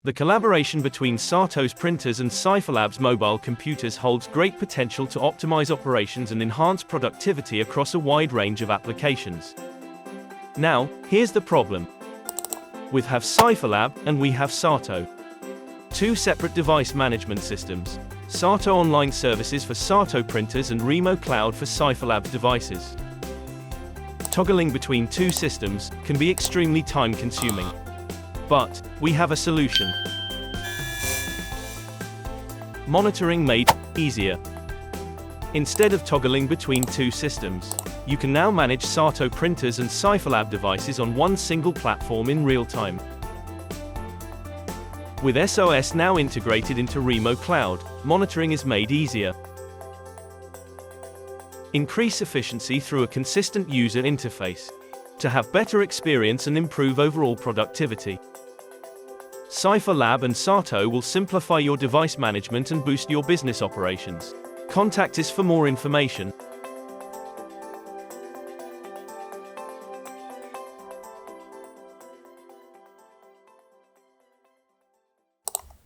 The collaboration between SATO's printers and CipherLab's mobile computers holds great potential to optimize operations and enhance productivity across a wide range of applications. Now, here's the problem. We have CipherLab and we have SATO. Two separate device management systems. SATO online services for SATO printers and ReMoCloud for CipherLab devices. Toggling between two systems can be extremely time-consuming. But we have a solution. Monitoring made easier. Instead of toggling between two systems, you can now manage SATO printers and CipherLab devices on one single platform in real time. With SOS now integrated into ReMoCloud, monitoring is made easier. Increase efficiency through a consistent user interface to have better experience and improve overall productivity. CipherLab and SATO will simplify your device management and boost your business operations. Contact us for more information.